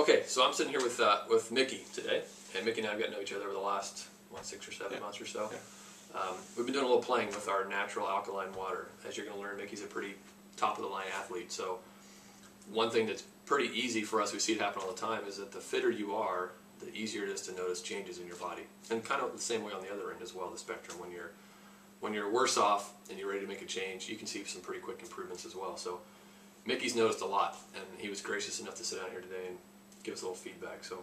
Okay, so I'm sitting here with Mickey today, and Mickey and I have gotten to know each other over the last, 6 or 7 months or so. Yeah. We've been doing a little playing with our natural alkaline water. As you're going to learn, Mickey's a pretty top-of-the-line athlete, so one thing that's pretty easy for us, we see it happen all the time, is that the fitter you are, the easier it is to notice changes in your body. And kind of the same way on the other end as well, the spectrum. When you're worse off and you're ready to make a change, you can see some pretty quick improvements as well. So Mickey's noticed a lot, and he was gracious enough to sit down here today and give us a little feedback. So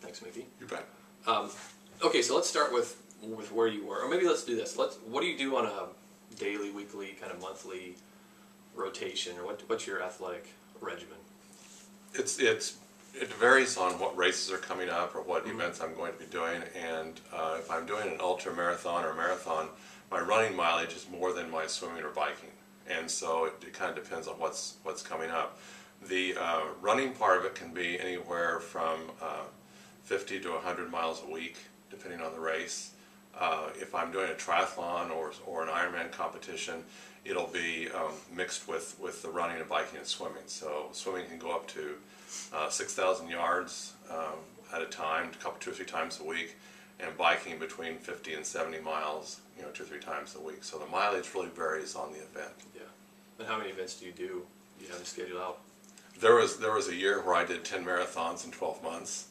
thanks, Mickey. You bet. Okay, so let's start with where you were, or maybe let's do this. What do you do on a daily, weekly, kind of monthly rotation, or what's your athletic regimen? It varies on what races are coming up or what events I'm going to be doing, and if I'm doing an ultra marathon or marathon, my running mileage is more than my swimming or biking, and so it kind of depends on what's coming up. The running part of it can be anywhere from 50 to 100 miles a week, depending on the race. If I'm doing a triathlon or an Ironman competition, it'll be mixed with the running and biking and swimming. So swimming can go up to 6,000 yards at a time, 2 or 3 times a week, and biking between 50 and 70 miles, 2 or 3 times a week. So the mileage really varies on the event. Yeah. And how many events do you do? Do you have them scheduled out? There was a year where I did 10 marathons in 12 months,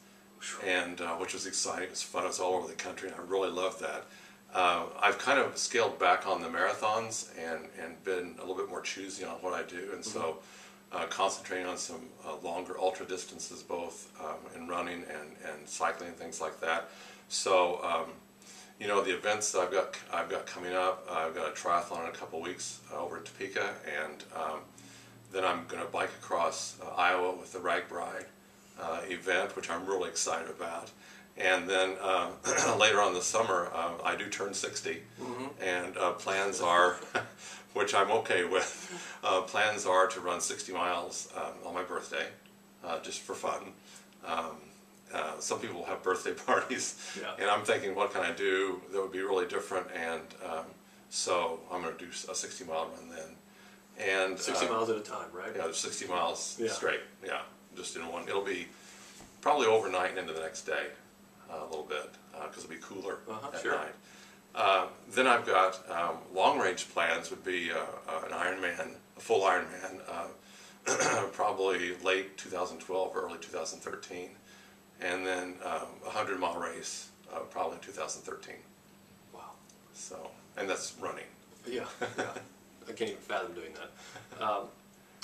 and which was exciting. It was fun. It was all over the country, and I really loved that. I've kind of scaled back on the marathons and been a little bit more choosy on what I do, and so concentrating on some longer ultra distances, both in running and cycling and things like that. So the events that I've got coming up, I've got a triathlon in a couple weeks over in Topeka, and then I'm going to bike across Iowa with the RAGBRAI event, which I'm really excited about. And then later on this summer, I do turn 60, and plans are, which I'm okay with, plans are to run 60 miles on my birthday, just for fun. Some people have birthday parties, and I'm thinking, what can I do that would be really different? And so I'm going to do a 60-mile run then. And 60 miles at a time, right? Yeah, 60 miles straight. Yeah, just in one. It'll be probably overnight and into the next day, a little bit, because it'll be cooler at night. Then I've got long-range plans. Would be an Ironman, a full Ironman, probably late 2012, early 2013, and then a 100-mile race, probably 2013. Wow. So, and that's running. Yeah. I can't even fathom doing that.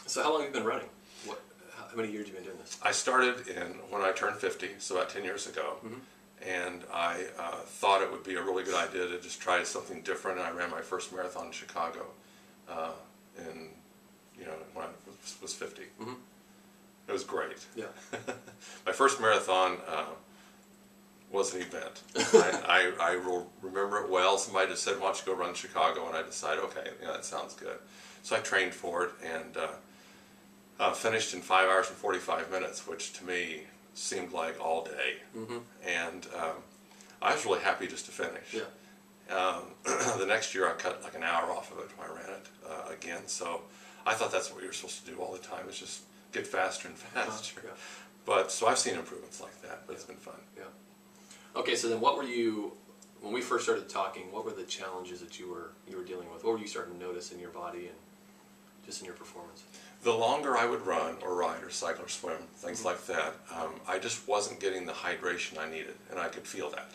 So how long have you been running? How many years have you been doing this? I started when I turned 50, so about 10 years ago, and I thought it would be a really good idea to just try something different, and I ran my first marathon in Chicago when I was 50. It was great. Yeah. My first marathon was an event. I will remember it well. Somebody just said, "Why don't you go run Chicago?" And I decided, okay, that sounds good. So I trained for it and finished in 5 hours and 45 minutes, which to me seemed like all day. And I was really happy just to finish. Yeah. The next year I cut like an hour off of it when I ran it again. So I thought that's what we were supposed to do all the time, is just get faster and faster. Yeah. But so I've seen improvements like that, but it's been fun. Yeah. Okay, so then what were you, when we first started talking, what were the challenges that you were dealing with? What were you starting to notice in your body and just in your performance? The longer I would run or ride or cycle or swim, things like that, I just wasn't getting the hydration I needed, and I could feel that.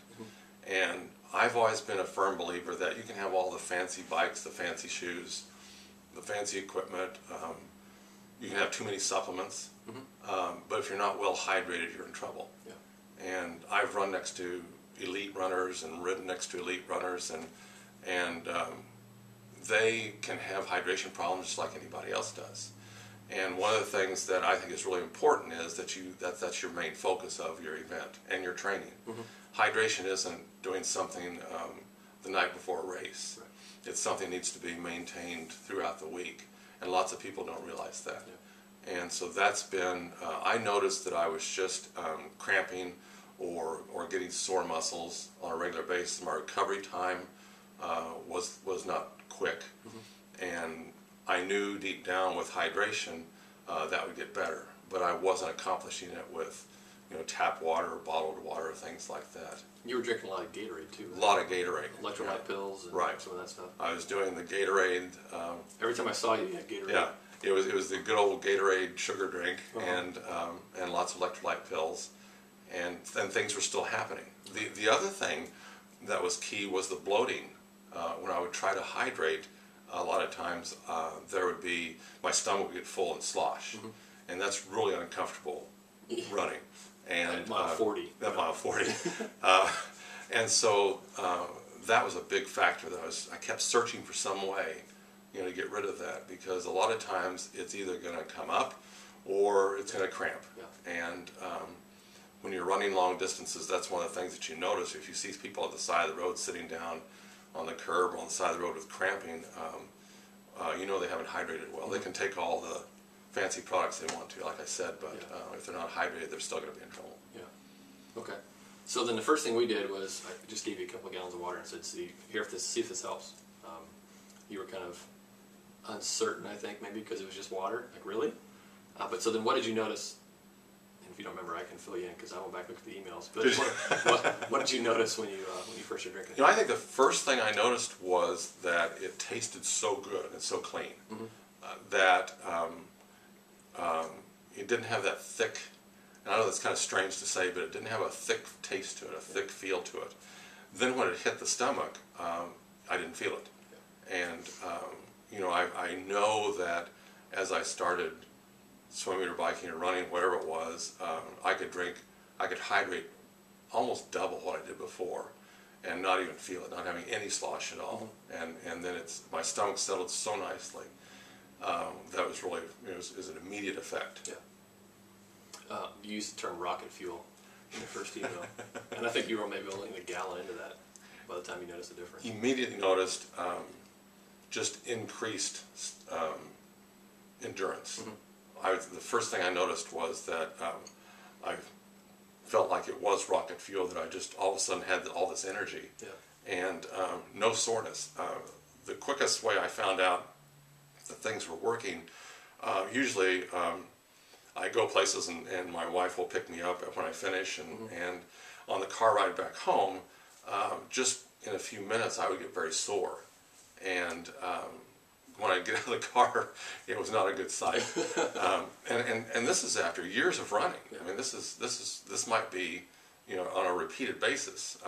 And I've always been a firm believer that you can have all the fancy bikes, the fancy shoes, the fancy equipment, you can have too many supplements, but if you're not well hydrated, you're in trouble. Yeah. And I've run next to elite runners and ridden next to elite runners, and they can have hydration problems just like anybody else does. And one of the things that I think is really important is that that's your main focus of your event and your training. Hydration isn't doing something the night before a race. Right. It's something that needs to be maintained throughout the week, and lots of people don't realize that. Yeah. And so that's been, I noticed that I was just cramping or getting sore muscles on a regular basis. My recovery time was not quick, and I knew deep down with hydration that would get better. but I wasn't accomplishing it with, tap water or bottled water, things like that. You were drinking a lot of Gatorade too. A lot of Gatorade. Electrolyte pills and right. some of that stuff. I was doing the Gatorade. Every time I saw you, you had Gatorade. Yeah, it was the good old Gatorade sugar drink, and lots of electrolyte pills, and then things were still happening. The other thing that was key was the bloating. When I would try to hydrate, a lot of times there would be, my stomach would get full and slosh, and that's really uncomfortable running. And at mile 40. At mile 40. And so that was a big factor that I kept searching for some way, to get rid of that, because a lot of times it's either going to come up or it's going to cramp. Yeah. And when you're running long distances, that's one of the things that you notice. If you see people at the side of the road sitting down on the curb or on the side of the road with cramping, they haven't hydrated well. They can take all the fancy products they want to, like I said, but if they're not hydrated, they're still going to be in trouble. Yeah. Okay. So then the first thing we did was I just gave you a couple of gallons of water and said, see if this helps. You were kind of uncertain, I think, maybe because it was just water. Like, really? But so then what did you notice? And if you don't remember, I can fill you in because I went back and looked at the emails. But what did you notice when you first started drinking? I think the first thing I noticed was that it tasted so good and so clean that it didn't have that thick. And I know that's kind of strange to say, but it didn't have a thick taste to it, a thick feel to it. Then when it hit the stomach, I didn't feel it. And I know that as I started swimming or biking or running, whatever it was, I could hydrate almost double what I did before, and not even feel it, not having any slosh at all. And then my stomach settled so nicely. That was really, it was an immediate effect. Yeah. You used the term rocket fuel in the first email, and I think you were maybe only a gallon into that by the time you noticed the difference. Immediately noticed just increased endurance. The first thing I noticed was that I felt like it was rocket fuel, that I just all of a sudden had all this energy and no soreness. The quickest way I found out that things were working, usually I go places and my wife will pick me up when I finish, and on the car ride back home, just in a few minutes I would get very sore. And when I get out of the car, it was not a good sight. And this is after years of running. I mean, this might be, on a repeated basis.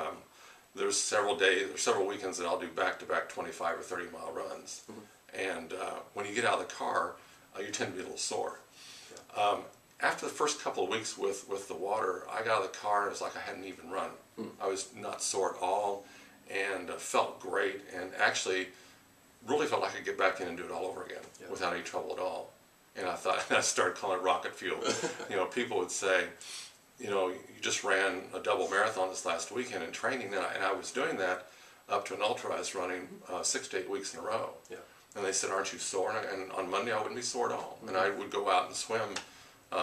There's several days or several weekends that I'll do back-to-back 25 or 30-mile runs. And when you get out of the car, you tend to be a little sore. After the first couple of weeks with the water, I got out of the car and it was like I hadn't even run. I was not sore at all, and felt great, and actually really felt like I could get back in and do it all over again without any trouble at all. And I started calling it rocket fuel. People would say, you just ran a double marathon this last weekend in training, and I was doing that up to an ultra I was running 6 to 8 weeks in a row. And they said, aren't you sore? And on Monday I wouldn't be sore at all. And I would go out and swim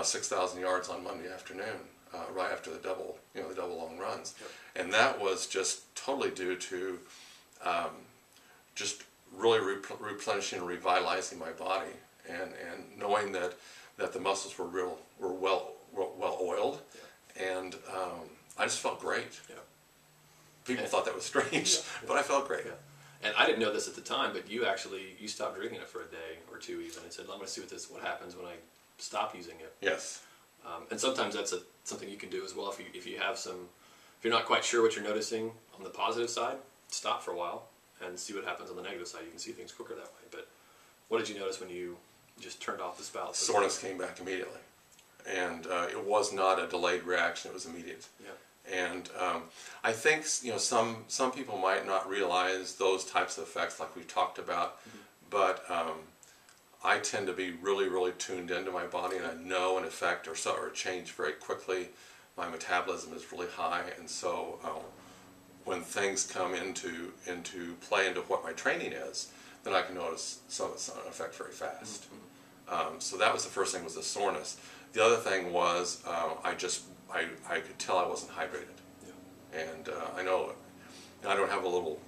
6,000 yards on Monday afternoon, right after the double long runs. And that was just totally due to just really replenishing and revitalizing my body, and knowing that the muscles were well oiled, and I just felt great. People thought that was strange, but I felt great. And I didn't know this at the time, but you stopped drinking it for a day or two even, and said, "I'm going to see what happens when I stop using it." Yes. And sometimes that's something you can do as well. If you're not quite sure what you're noticing on the positive side, stop for a while and see what happens on the negative side. You can see things quicker that way. But what did you notice when you just turned off the spout? Soreness came back immediately, and it was not a delayed reaction. It was immediate. And I think some people might not realize those types of effects like we've talked about, but I tend to be really, really tuned into my body, and I know an effect or a change very quickly. My metabolism is really high, and so when things come into play into what my training is, then I can notice some effect very fast. So that was the first thing, was the soreness. The other thing was I could tell I wasn't hydrated, and I know I don't have a little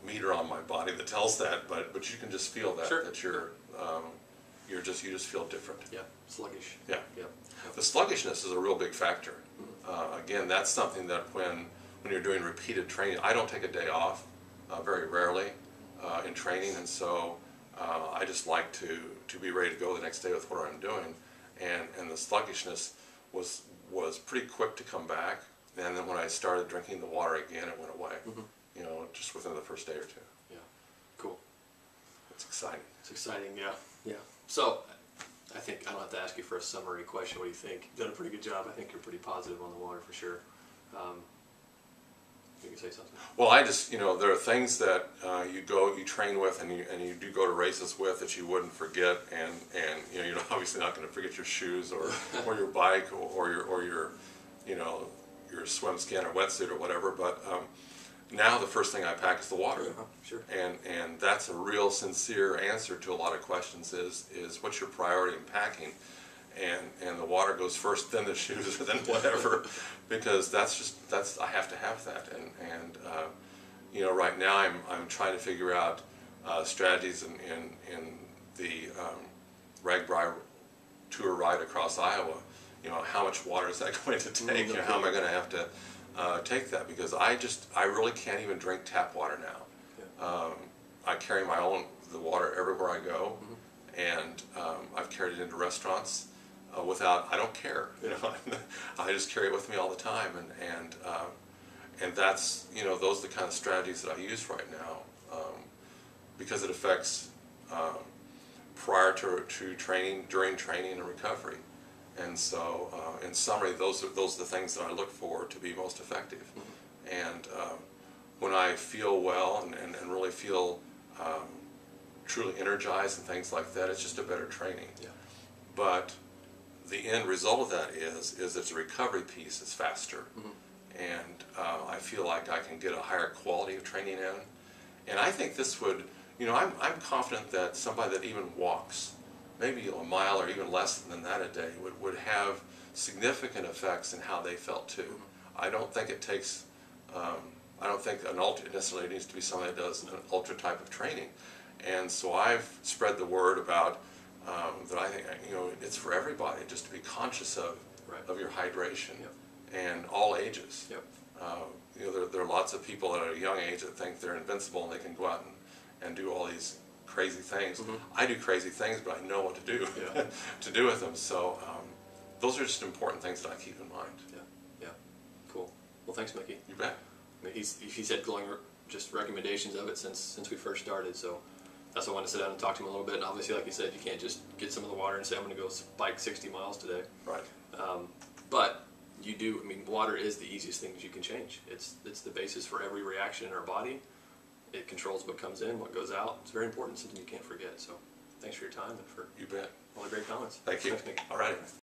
meter on my body that tells that, but you can just feel that that you're you just feel different. Yeah, sluggish. Yeah. Yep. The sluggishness is a real big factor. Again, that's something that when you're doing repeated training, I don't take a day off, very rarely in training, and so I just like to be ready to go the next day with what I'm doing, and the sluggishness was pretty quick to come back, and then when I started drinking the water again, it went away. You know, just within the first day or two. Yeah, cool. It's exciting. It's exciting, yeah. Yeah. So, I think I don't have to ask you for a summary question. What do you think? You've done a pretty good job. I think you're pretty positive on the water for sure. You can say something. Well, I just, you know, there are things that you train with, and you do go to races with that you wouldn't forget, and you know, you're obviously not going to forget your shoes or your bike or your you know, your swim skin or wetsuit or whatever. But now the first thing I pack is the water. Sure. And that's a real sincere answer to a lot of questions is what's your priority in packing? And the water goes first, then the shoes, or then whatever, because that's I have to have that. And you know, right now I'm trying to figure out strategies in the Ragbri tour ride across Iowa. You know, how much water is that going to take? You know, how am I going to have to take that? Because I really can't even drink tap water now. I carry the water everywhere I go, and I've carried it into restaurants I don't care. You know, I just carry it with me all the time, and that's, you know, those are the kind of strategies that I use right now, because it affects prior to training, during training, and recovery. And so, in summary, those are the things that I look for to be most effective. And when I feel well and really feel truly energized and things like that, it's just a better training. Yeah. But the end result of that is it's a recovery piece. It's faster, and I feel like I can get a higher quality of training in. And I think this would, you know, I'm confident that somebody that even walks maybe a mile or even less than that a day would have significant effects in how they felt too. I don't think it takes, I don't think an ultra necessarily needs to be somebody that does an ultra type of training. And so I've spread the word about that I think, you know, it's for everybody just to be conscious of your hydration, and all ages. You know, there are lots of people at a young age that think they're invincible and they can go out and do all these crazy things. I do crazy things, but I know what to do to do with them. So those are just important things that I keep in mind. Yeah. Cool. Well, thanks, Mickey. You bet. I mean, he's had glowing just recommendations of it since we first started. So that's why I wanted to sit down and talk to him a little bit. And obviously, like you said, you can't just get some of the water and say I'm going to go bike 60 miles today. Right. But you do. I mean, water is the easiest thing that you can change. It's the basis for every reaction in our body. It controls what comes in, what goes out. It's very important, something you can't forget. So thanks for your time and for You bet. all the great comments. Thank you. Thanks, Nick. All right.